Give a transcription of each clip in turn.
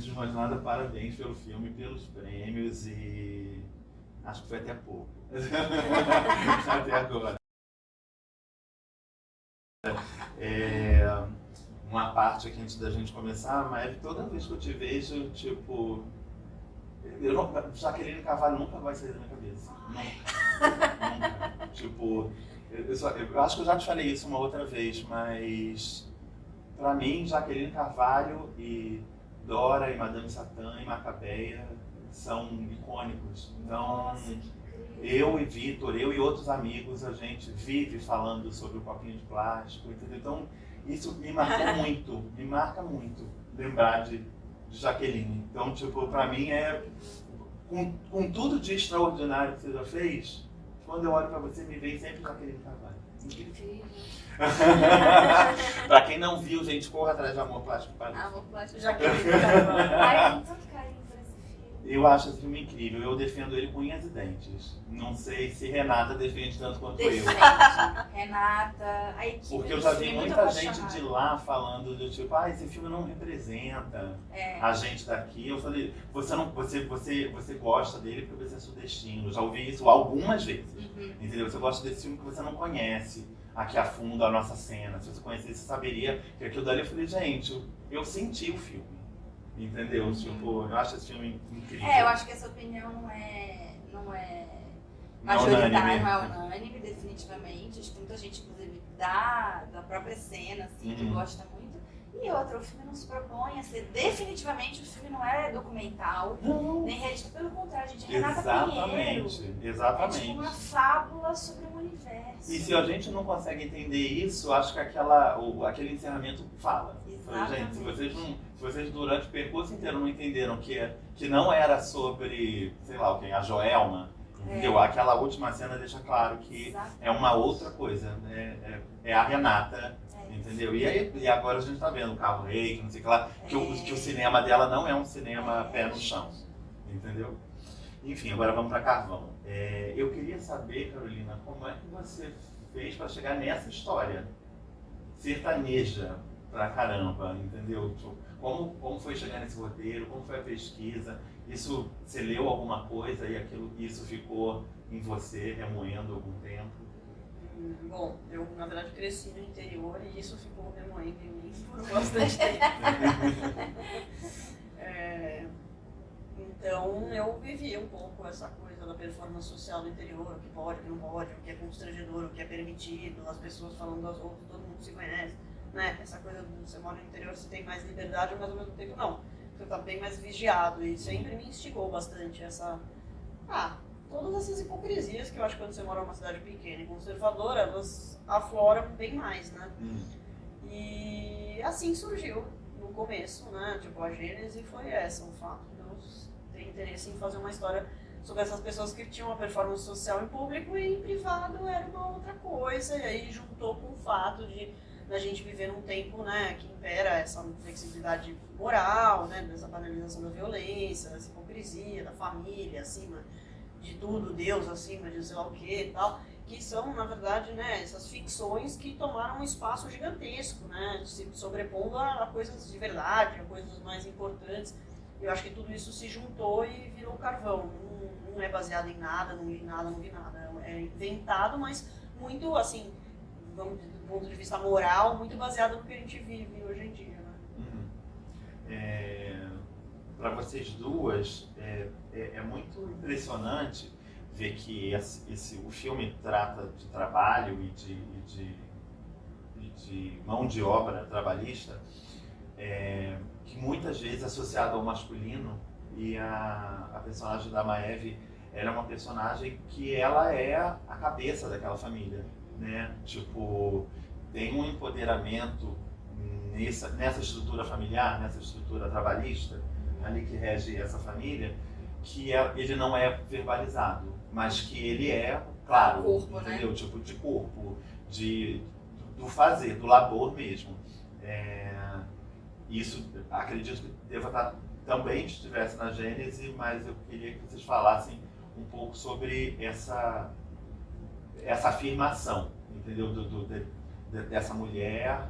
antes de mais nada, parabéns pelo filme, pelos prêmios e acho que foi até pouco. Até agora. Uma parte aqui antes da gente começar, mas toda vez que eu te vejo, tipo, Jaqueline Carvalho nunca vai sair da minha cabeça. Nunca. Tipo, eu acho que eu já te falei isso uma outra vez, mas pra mim, Jaqueline Carvalho e Dora e Madame Satã e Macabeia são icônicos. Então, eu e Vitor, eu e outros amigos, a gente vive falando sobre o copinho de plástico, entendeu? Então, isso me marca muito lembrar de Jaqueline. Então, tipo, pra mim com tudo de extraordinário que você já fez, quando eu olho pra você, me vem sempre Jaqueline Carvalho. Incrível. Pra quem não viu, gente, corra atrás de Amor Plástico Paris. Amor Plástico Jaqueline Carvalho. Ai, eu tenho tanto carinho por esse filme. Eu acho esse filme incrível, eu defendo ele com unhas e dentes. Não sei se Renata defende tanto quanto eu. Renata, a equipe. Porque eu já vi muita gente de lá falando do tipo, esse filme não representa a gente daqui. Eu falei, você gosta dele porque você é sudestino. Eu já ouvi isso algumas vezes. Entendeu? Você gosta desse filme que você não conhece aqui a fundo a nossa cena. Se você conhecesse, você saberia que aquilo dali. Eu falei, gente, eu senti o filme. Entendeu? Tipo, eu acho esse filme incrível. Eu acho que essa opinião não é majoritária, não é unânime, definitivamente. Acho que muita gente, inclusive, da própria cena, assim, que gosta muito. E outra, o filme não se propõe a ser, definitivamente, o filme não é documental, nem realista, pelo contrário, gente, Renata Pinheiro. Exatamente. É tipo uma fábula sobre um universo. E se a gente não consegue entender isso, acho que aquele encerramento fala. Exatamente. Gente, se vocês durante o percurso inteiro não entenderam que não era sobre, sei lá, a Joelma, entendeu? Aquela última cena deixa claro que é uma outra coisa, é a Renata. Entendeu? E agora a gente tá vendo o Carro Rei, que não sei o que lá, que o cinema dela não é um cinema pé no chão, entendeu? Enfim, agora vamos para Carvão. Eu queria saber, Carolina, como é que você fez para chegar nessa história sertaneja pra caramba, entendeu? Como foi chegar nesse roteiro, como foi a pesquisa, você leu alguma coisa e isso ficou em você, remoendo algum tempo? Bom, eu na verdade cresci no interior e isso ficou remoendo em mim por bastante tempo. Então eu vivi um pouco essa coisa da performance social do interior, o que pode, o que não pode, o que é constrangedor, o que é permitido, as pessoas falando das outras, todo mundo se conhece, né? Essa coisa de você mora no interior, você tem mais liberdade, mas ao mesmo tempo não. Você está bem mais vigiado e sempre me instigou bastante todas essas hipocrisias que eu acho que quando você mora numa cidade pequena e conservadora, elas afloram bem mais, né? E assim surgiu no começo, né? Tipo, a gênese foi essa, o fato de eu ter interesse em fazer uma história sobre essas pessoas que tinham uma performance social em público e em privado era uma outra coisa, e aí juntou com o fato de a gente viver num tempo, né, que impera essa flexibilidade moral, né, dessa banalização da violência, dessa hipocrisia, da família acima de tudo, Deus acima de sei lá o que e tal, que são, na verdade, né, essas ficções que tomaram um espaço gigantesco, né, se sobrepondo a coisas de verdade, a coisas mais importantes. Eu acho que tudo isso se juntou e virou Carvão. Não é baseado em nada, não li nada, não vi nada. É inventado, mas muito, assim, vamos dizer, do ponto de vista moral, muito baseado no que a gente vive hoje em dia, né? Para vocês duas, é muito impressionante ver que o filme trata de trabalho e de mão de obra trabalhista, que muitas vezes é associado ao masculino, e a personagem da Maeve, ela é uma personagem que ela é a cabeça daquela família, né? Tipo, tem um empoderamento nessa estrutura familiar, nessa estrutura trabalhista, ali que rege essa família, que ele não é verbalizado, mas que ele é, claro, corpo, entendeu? Né? Tipo, de corpo, do fazer, do labor mesmo. Isso, acredito que deva estar, também estivesse na Gênese, mas eu queria que vocês falassem um pouco sobre essa afirmação, entendeu? Dessa mulher,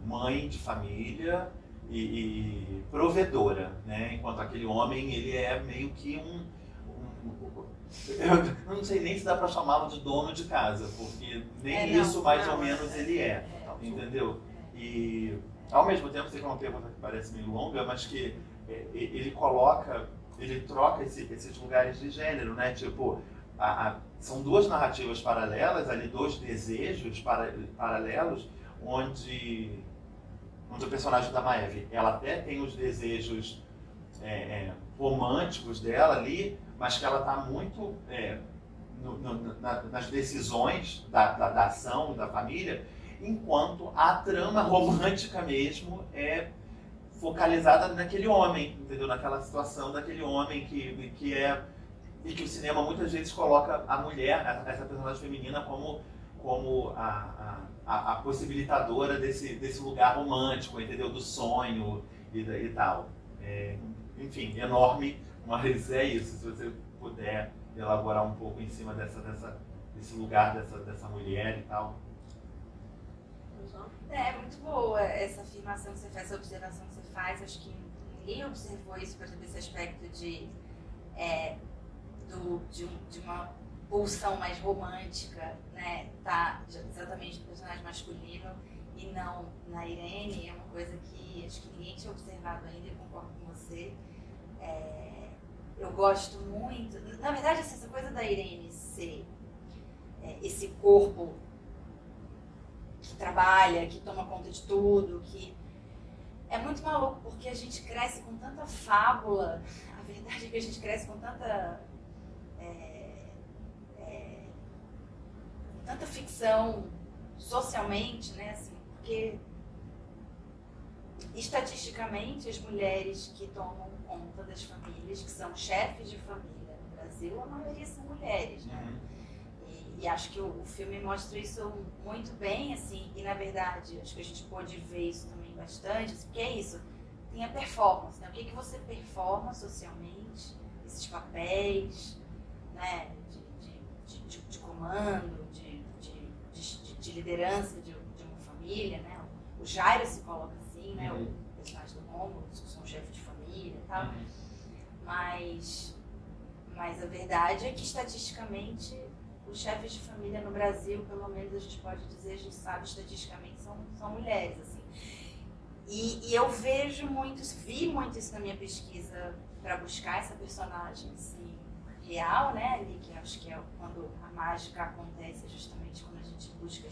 mãe de família, e provedora, né? Enquanto aquele homem, ele é meio que eu não sei nem se dá para chamá-lo de dono de casa, porque nem isso mais ou menos ele entendeu? E ao mesmo tempo, sei que é uma pergunta que parece meio longa, mas que ele troca esses lugares de gênero, né? Tipo, são duas narrativas paralelas, ali dois desejos paralelos, onde o personagem da Maeve, ela até tem os desejos românticos dela ali, mas que ela está muito nas decisões da ação da família, enquanto a trama romântica mesmo é focalizada naquele homem, entendeu? Naquela situação daquele homem e que o cinema muitas vezes coloca a mulher, essa personagem feminina, como a possibilitadora desse lugar romântico, entendeu? Do sonho e tal. Enfim, enorme, mas é isso. Se você puder elaborar um pouco em cima desse lugar, dessa mulher e tal. É muito boa essa afirmação que você faz, essa observação que você faz. Acho que ninguém observou isso, por exemplo, esse aspecto de uma pulsão mais romântica, né? Tá exatamente no personagem masculino e não na Irene. É uma coisa que acho que ninguém tinha observado ainda, eu concordo com você. Eu gosto muito, na verdade, assim, essa coisa da Irene ser esse corpo que trabalha, que toma conta de tudo, que é muito maluco, porque a gente cresce com tanta fábula. A verdade é que a gente cresce com tanta ficção socialmente, né? Assim, porque estatisticamente as mulheres que tomam conta das famílias, que são chefes de família no Brasil, a maioria são mulheres, né? E acho que o filme mostra isso muito bem, assim, e na verdade, acho que a gente pôde ver isso também bastante, assim, porque é isso, tem a performance, né? O que você performa socialmente, esses papéis, né, de comando, de liderança de uma família, né? O Jairo se coloca assim, né? O personagem do Rômulo, que são chefe de família e tal, mas a verdade é que estatisticamente os chefes de família no Brasil, pelo menos a gente pode dizer, a gente sabe estatisticamente, são mulheres, assim. E eu vi muito isso na minha pesquisa para buscar essa personagem assim, real, né? Ali, que acho que é quando a mágica acontece, justamente quando a gente busca,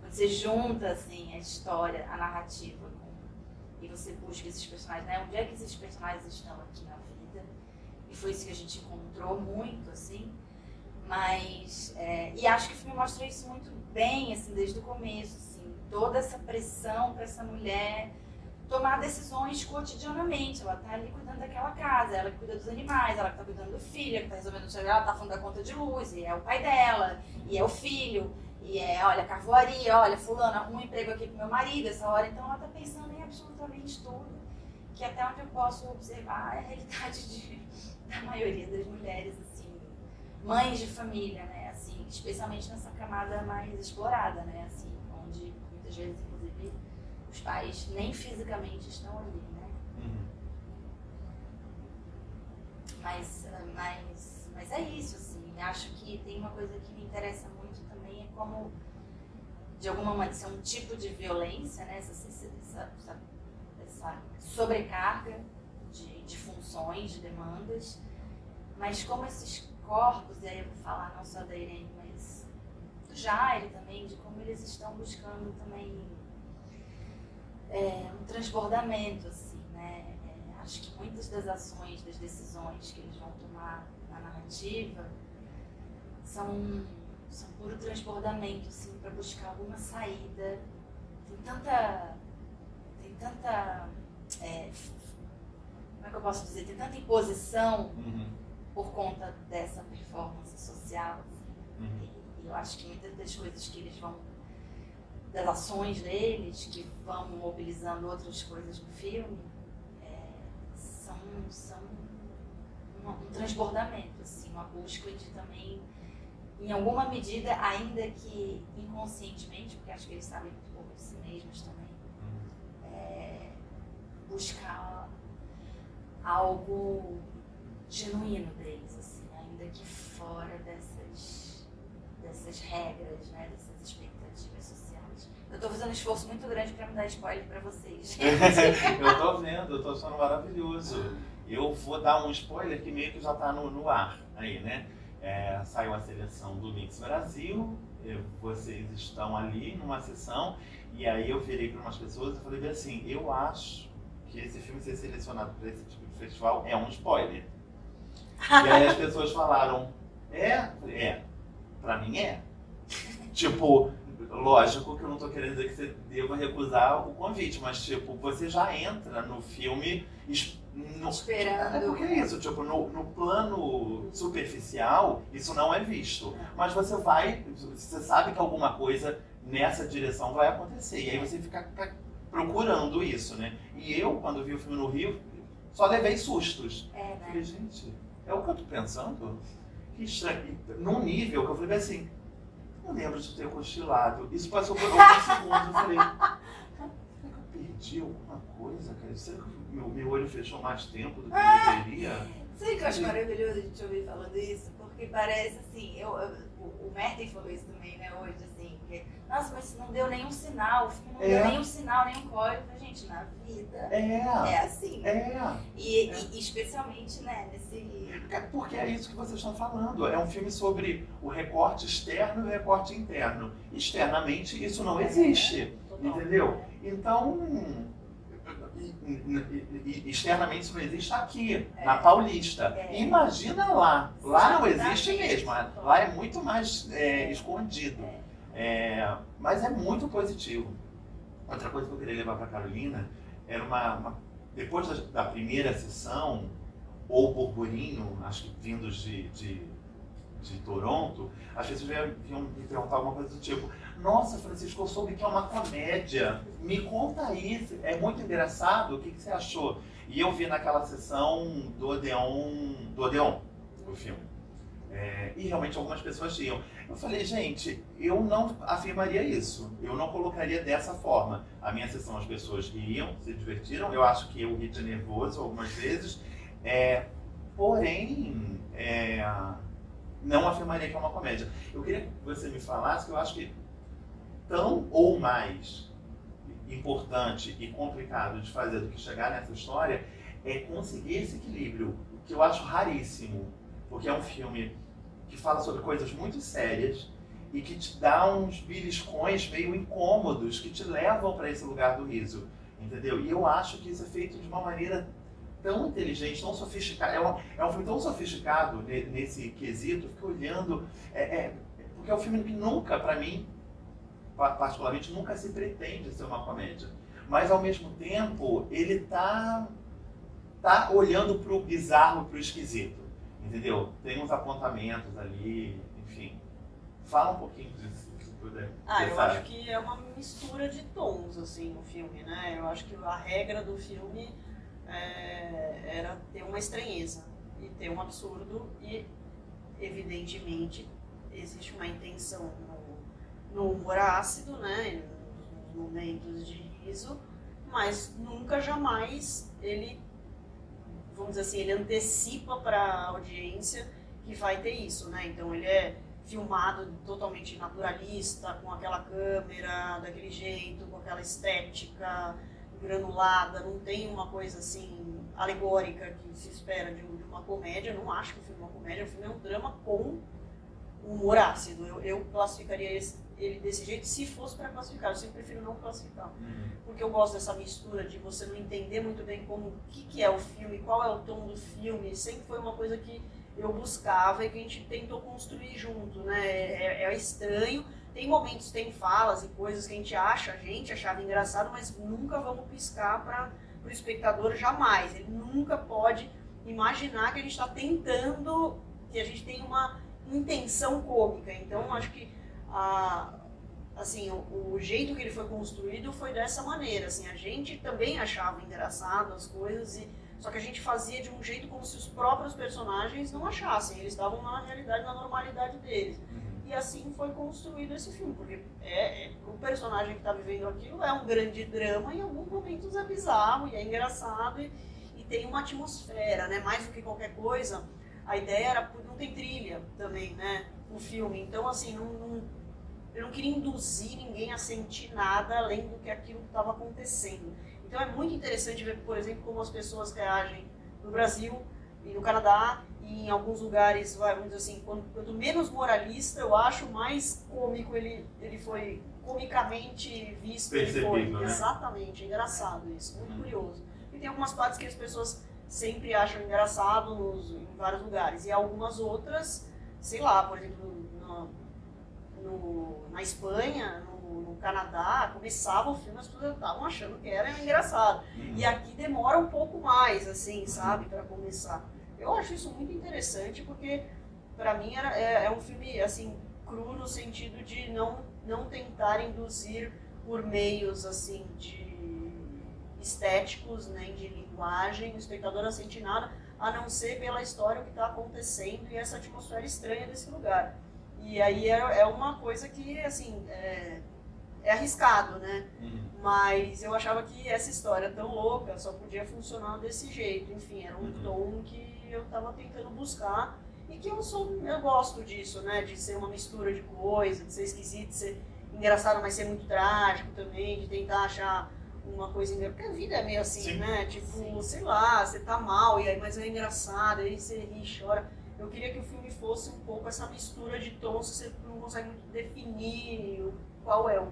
quando você junta assim, a história, a narrativa, e você busca esses personagens, né? Onde é que esses personagens estão aqui na vida? E foi isso que a gente encontrou muito, assim. Mas, e acho que o filme mostra isso muito bem, assim, desde o começo, assim, toda essa pressão para essa mulher tomar decisões cotidianamente. Ela tá ali cuidando daquela casa, ela que cuida dos animais, ela que tá cuidando do filho, ela que tá resolvendo o trabalho, ela tá falando da conta de luz, e é o pai dela, e é o filho, e olha, carvoaria, olha, fulano, arruma um emprego aqui pro meu marido essa hora. Então ela tá pensando em absolutamente tudo, que até onde eu posso observar é a realidade da maioria das mulheres, assim, mães de família, né, assim, especialmente nessa camada mais explorada, né, assim, onde muitas vezes, inclusive, os pais nem fisicamente estão ali, né. Mas é isso, assim, acho que tem uma coisa que me interessa muito também, é como, de alguma maneira, isso é um tipo de violência, né, essa sobrecarga de funções, de demandas, mas como esses corpos, e aí eu vou falar não só da Irene, mas do Jairo também, de como eles estão buscando também um transbordamento, assim, né? Acho que muitas das ações, das decisões que eles vão tomar na narrativa são puro transbordamento, assim, para buscar alguma saída. Tem tanta como é que eu posso dizer? Tem tanta imposição por conta dessa performance social, assim. E eu acho que muitas das coisas que eles vão, das ações deles, que vão mobilizando outras coisas no filme, são um transbordamento, assim, uma busca de também, em alguma medida, ainda que inconscientemente, porque acho que eles sabem muito pouco de si mesmos também, buscar algo genuíno deles, assim, ainda que fora dessas regras, né, dessas expectativas sociais. Eu tô fazendo um esforço muito grande para me dar spoiler para vocês. Eu tô vendo, eu tô achando maravilhoso. Eu vou dar um spoiler que meio que já tá no ar aí, né? Saiu a seleção do Mix Brasil, vocês estão ali numa sessão, e aí eu virei para umas pessoas e falei bem assim, eu acho que esse filme ser selecionado para esse tipo de festival é um spoiler. E aí as pessoas falaram, pra mim é. Tipo, lógico que eu não tô querendo dizer que você deva recusar o convite, mas tipo, você já entra no filme esperando. É porque é isso, tipo, no plano superficial, isso não é visto. Mas você sabe que alguma coisa nessa direção vai acontecer. E aí você fica procurando isso, né? E eu, quando vi o filme no Rio, só levei sustos. Né? Falei, gente, é o que eu tô pensando? Que estranho. Num nível que eu falei assim, não lembro de ter cochilado. Isso passou por alguns segundos. Eu falei, será que eu perdi alguma coisa, cara? Será que meu olho fechou mais tempo do que eu deveria? Sabe o que eu acho maravilhoso a gente ouvir falando isso? Porque parece assim, o Merten falou isso também, né, hoje, assim, que, nossa, mas não deu nenhum sinal, o filme não deu nenhum sinal, nenhum código. Gente, na vida é assim. E especialmente, né, nesse... Porque é isso que vocês estão falando. É um filme sobre o recorte externo e o recorte interno. Externamente, isso não existe. Entendeu? Então, externamente isso não existe aqui, na Paulista. Imagina lá. Lá não existe mesmo. Lá é muito mais escondido. Mas é muito positivo. Outra coisa que eu queria levar para Carolina era depois da primeira sessão, ou burburinho, acho que vindos de Toronto, as pessoas vinham me perguntar alguma coisa do tipo, nossa, Francisco, eu soube que é uma comédia, me conta aí, é muito engraçado, o que você achou? E eu vi naquela sessão do Odeon, o filme. E realmente algumas pessoas tinham. Eu falei, gente, eu não afirmaria isso, eu não colocaria dessa forma. A minha sessão as pessoas riam, se divertiram, eu acho que eu ri de nervoso algumas vezes, porém, não afirmaria que é uma comédia. Eu queria que você me falasse que eu acho que tão ou mais importante e complicado de fazer do que chegar nessa história é conseguir esse equilíbrio, que eu acho raríssimo, porque é um filme que fala sobre coisas muito sérias e que te dá uns beliscões meio incômodos que te levam para esse lugar do riso, entendeu? E eu acho que isso é feito de uma maneira tão inteligente, tão sofisticada. É um filme tão sofisticado nesse quesito, eu fico olhando, porque é um filme que nunca, para mim, particularmente, nunca se pretende ser uma comédia. Mas, ao mesmo tempo, ele tá olhando pro bizarro, pro esquisito, entendeu? Tem uns apontamentos ali, enfim. Fala um pouquinho disso, se puder. Eu acho que é uma mistura de tons, assim, no filme, né? Eu acho que a regra do filme era ter uma estranheza e ter um absurdo e, evidentemente, existe uma intenção no humor ácido, né, nos momentos de riso, mas nunca, jamais ele, vamos dizer assim, ele antecipa para a audiência que vai ter isso, né? Então ele é filmado totalmente naturalista, com aquela câmera daquele jeito, com aquela estética granulada, não tem uma coisa assim alegórica que se espera de uma comédia. Eu não acho que o filme é uma comédia, o filme é um drama com humor ácido. Eu classificaria ele desse jeito se fosse para classificar. Eu sempre prefiro não classificar, porque eu gosto dessa mistura de você não entender muito bem o que é o filme, qual é o tom do filme. Sempre foi uma coisa que eu buscava e que a gente tentou construir junto, né? É estranho. Tem momentos, tem falas e coisas que a gente achava engraçado, mas nunca vamos piscar para o espectador, jamais. Ele nunca pode imaginar que a gente está tentando, que a gente tem uma intenção cômica. Então, acho que assim, o jeito que ele foi construído foi dessa maneira. Assim, a gente também achava engraçado as coisas, só que a gente fazia de um jeito como se os próprios personagens não achassem. Eles estavam na realidade, na normalidade deles. E assim foi construído esse filme, porque o personagem que está vivendo aquilo é um grande drama, e em alguns momentos é bizarro e é engraçado e tem uma atmosfera, né? Mais do que qualquer coisa, a ideia era, não tem trilha também, né? No filme, então assim, eu não queria induzir ninguém a sentir nada além do que aquilo que estava acontecendo. Então é muito interessante ver, por exemplo, como as pessoas reagem no Brasil e no Canadá, e em alguns lugares, vamos dizer assim, quanto menos moralista, eu acho, mais cômico ele foi, comicamente visto. Percebido, ele foi. né? Exatamente, engraçado isso, muito curioso. E tem algumas partes que as pessoas sempre acham engraçado em vários lugares, e algumas outras, sei lá, por exemplo, na Espanha, no Canadá, começava o filme, as pessoas estavam achando que era engraçado. E aqui demora um pouco mais, assim, sabe, para começar. Eu acho isso muito interessante, porque para mim é um filme, assim, cru no sentido de não tentar induzir por meios, assim, de estéticos, nem de linguagem, o espectador não sente nada, a não ser pela história, o que está acontecendo e essa atmosfera estranha desse lugar. E aí é uma coisa que, assim, é arriscado, né? Mas eu achava que essa história tão louca só podia funcionar desse jeito. Enfim, era um tom que eu estava tentando buscar e que eu gosto disso, né? De ser uma mistura de coisa, de ser esquisito, de ser engraçado, mas ser muito trágico também, de tentar achar uma coisa engraçada. Porque a vida é meio assim, sim, né? Tipo, sei lá, você tá mal, e aí, mas é engraçado, aí você ri, chora. Eu queria que o filme fosse um pouco essa mistura de tons, você não consegue muito definir qual é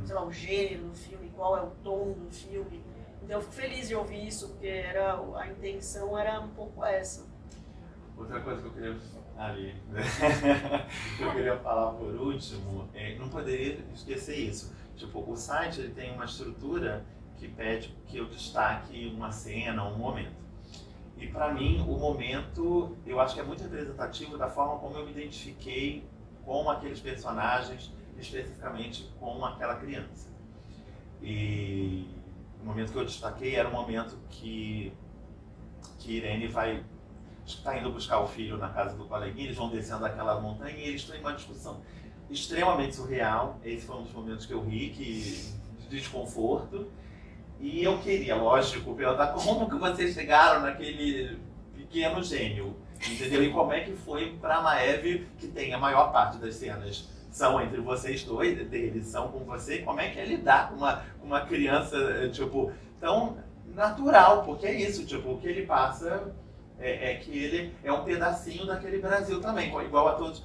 sei lá, o gênero do filme, qual é o tom do filme. Então eu fico feliz de ouvir isso, porque a intenção era um pouco essa. Outra coisa que eu queria eu queria falar por último, não poderia esquecer isso. Tipo, o site ele tem uma estrutura que pede que eu destaque uma cena, um momento. E para mim, o momento, eu acho que é muito representativo da forma como eu me identifiquei com aqueles personagens, especificamente com aquela criança. E o momento que eu destaquei era o momento que Irene está indo buscar o filho na casa do coleguinha, eles vão descendo aquela montanha e eles estão em uma discussão extremamente surreal. Esse foi um dos momentos que eu ri, de desconforto. E eu queria, lógico, perguntar como que vocês chegaram naquele pequeno gênio, entendeu? E como é que foi para a Maeve, que tem a maior parte das cenas são entre vocês dois, deles são com você, como é que é lidar com uma criança, tipo, tão natural, porque é isso, tipo, o que ele passa é que ele é um pedacinho daquele Brasil também, igual a todos,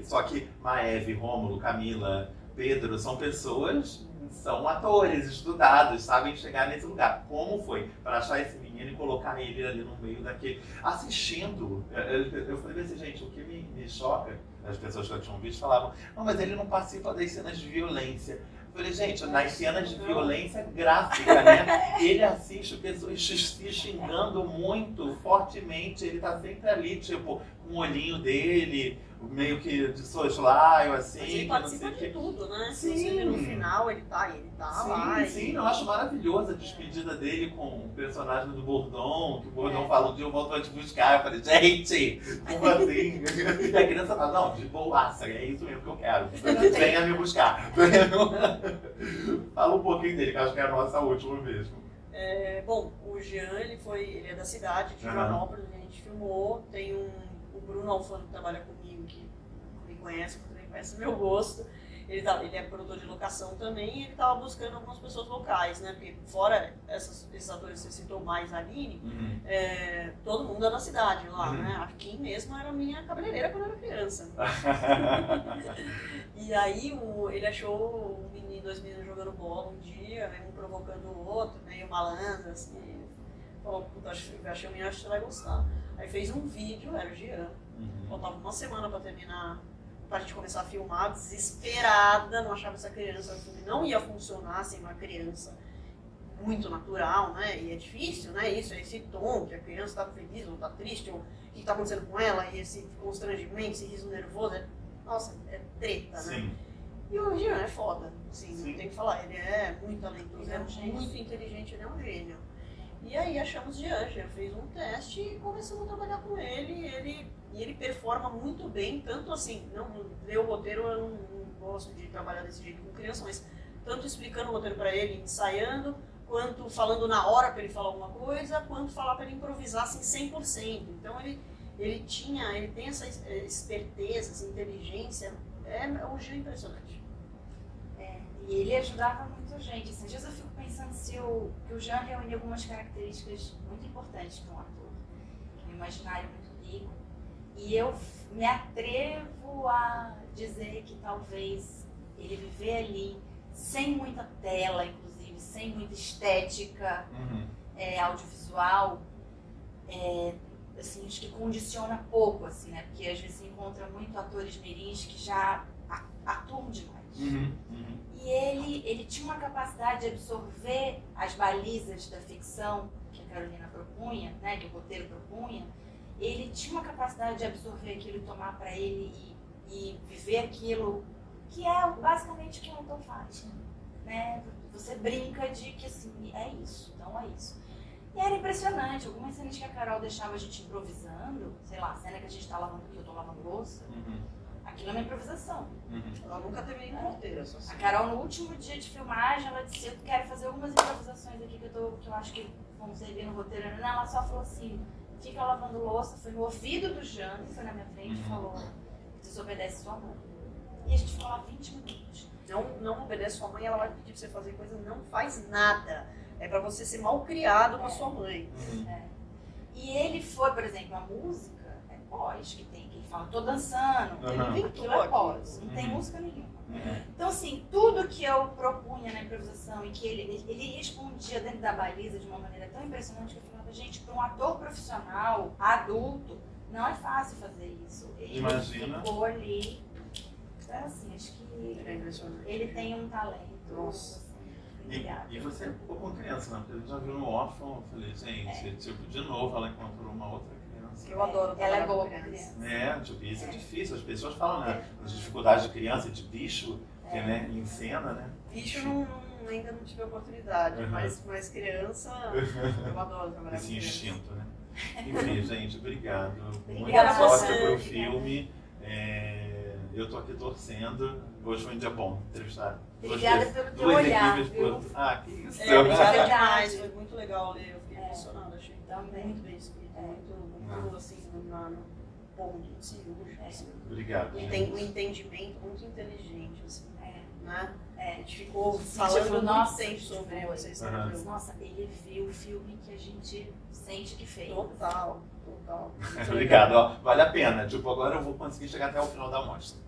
só que Maeve, Rômulo, Camila, Pedro, são pessoas, são atores estudados, sabem chegar nesse lugar. Como foi para achar esse menino e colocar ele ali no meio daquele... Assistindo, eu falei assim, gente, o que me choca, as pessoas que eu tinha visto falavam, não, mas ele não participa das cenas de violência. Eu falei, gente, nas cenas de violência gráfica, né? Ele assiste pessoas se xingando muito fortemente, ele tá sempre ali, tipo, com o olhinho dele, meio que de soslaio, assim. Mas ele participa de tudo, né? Sim. Inclusive no final ele tá sim, lá. Sim, eu acho maravilhosa a despedida dele com o personagem do Bordon, que o Bordon fala, um dia eu volto a te buscar. Eu falei, gente, como assim? E a criança fala, não, de boaça, é isso mesmo que eu quero. Venha me buscar. Fala um pouquinho dele, que acho que é a nossa última mesmo. Bom, o Jean, ele é da cidade, de Joanópolis, a gente filmou. Tem o Bruno Alfano que trabalha comigo, que me conhece, que também conhece o meu gosto. Ele é produtor de locação também, e ele estava buscando algumas pessoas locais, né? Porque fora esses atores que você citou mais, a Aline, todo mundo é da cidade lá, né? A Kim mesmo era minha cabeleireira quando eu era criança. E aí ele achou dois meninos jogando bola um dia, um provocando o outro, meio malandro, assim. Falou, puta, eu achei o menino, acho que você vai gostar. Aí fez um vídeo, era o Jean. Faltava uma semana pra terminar, pra gente começar a filmar, desesperada, não achava essa criança, o filme não ia funcionar sem uma criança muito natural, né? E é difícil, né? Isso, esse tom, que a criança tá feliz ou tá triste, ou o que tá acontecendo com ela, e esse constrangimento, esse riso nervoso, nossa, é treta, né? Sim. E o Jean é foda, assim, não tem que falar, ele é muito talentoso, é muito inteligente, ele é um gênio. E aí achamos de Angela, fez um teste e começamos a trabalhar com ele. Ele performa muito bem, tanto assim, não ler o roteiro, eu não gosto de trabalhar desse jeito com criança, mas tanto explicando o roteiro para ele, ensaiando, quanto falando na hora para ele falar alguma coisa, quanto falar para ele improvisar assim 100%. Então ele tem essa esperteza, essa inteligência, o Jean é impressionante. E ele ajudava muito a gente. Assim, às vezes eu fico pensando que o Jean reunia algumas características muito importantes para um ator. Um imaginário muito rico. E eu me atrevo a dizer que talvez ele viver ali sem muita tela, inclusive, sem muita estética audiovisual, assim, acho que condiciona pouco, assim, né? Porque às vezes se encontra muito atores mirins que já atuam demais. E ele tinha uma capacidade de absorver as balizas da ficção que a Carolina propunha, né, que o roteiro propunha. Ele tinha uma capacidade de absorver aquilo e tomar para ele e viver aquilo, que é basicamente o que um autor faz, né? Você brinca de que assim, é isso, então é isso. E era impressionante, algumas cenas que a Carol deixava a gente improvisando, sei lá, a cena que a gente tá lavando, que eu tô lavando louça, aquilo é uma improvisação. Ela nunca teve nenhum roteiro, só assim. A Carol, no último dia de filmagem, ela disse, eu quero fazer algumas improvisações aqui que eu acho que vão servir no roteiro. Não, ela só falou assim, fica lavando louça, foi no ouvido do Jean, que foi na minha frente, e falou, desobedece sua mãe. E a gente ficou lá 20 minutos. Não obedece sua mãe, ela vai pedir pra você fazer coisa, não faz nada. É pra você ser mal criado com a sua mãe. E ele foi, por exemplo, a música é pós que tem, que ele fala, tô dançando, aquilo é pós, não tem música nenhuma. Então, assim, tudo que eu propunha na improvisação e que ele respondia dentro da baliza de uma maneira tão impressionante que eu falava, gente, para um ator profissional, adulto, não é fácil fazer isso. Ele ficou ali. Então, assim, acho que ele tem um talento. Nossa. E você ficou com criança, né? Porque a gente já viu no órfão, eu falei, gente, tipo, de novo ela encontrou uma outra criança. Eu adoro ela é boa com criança. Tipo, isso é difícil, as pessoas falam, né? As dificuldades de criança, de bicho, que né, em cena, né? Bicho ainda não tive a oportunidade, mas criança, eu adoro trabalhar com Esse criança. instinto, né? Enfim, gente, obrigado. Obrigada Muita a sorte você. pro filme. Eu tô aqui torcendo. Hoje foi um dia bom entrevistar. Obrigada pelo teu duas olhar, equipes, viu? que isso. Obrigada Verdade. demais, foi muito legal ler, eu fiquei emocionada, achei Também. muito bem escrito, muito assim, no ponto cirúrgico, assim. Obrigado. E tem um entendimento muito inteligente, assim, né? A gente ficou Sim, falando tipo, muito nossa, tempo sobre foi. vocês. Nossa, ele viu o filme que a gente sente que fez. Total. Obrigado, ó, vale a pena. Tipo, agora eu vou conseguir chegar até o final da mostra.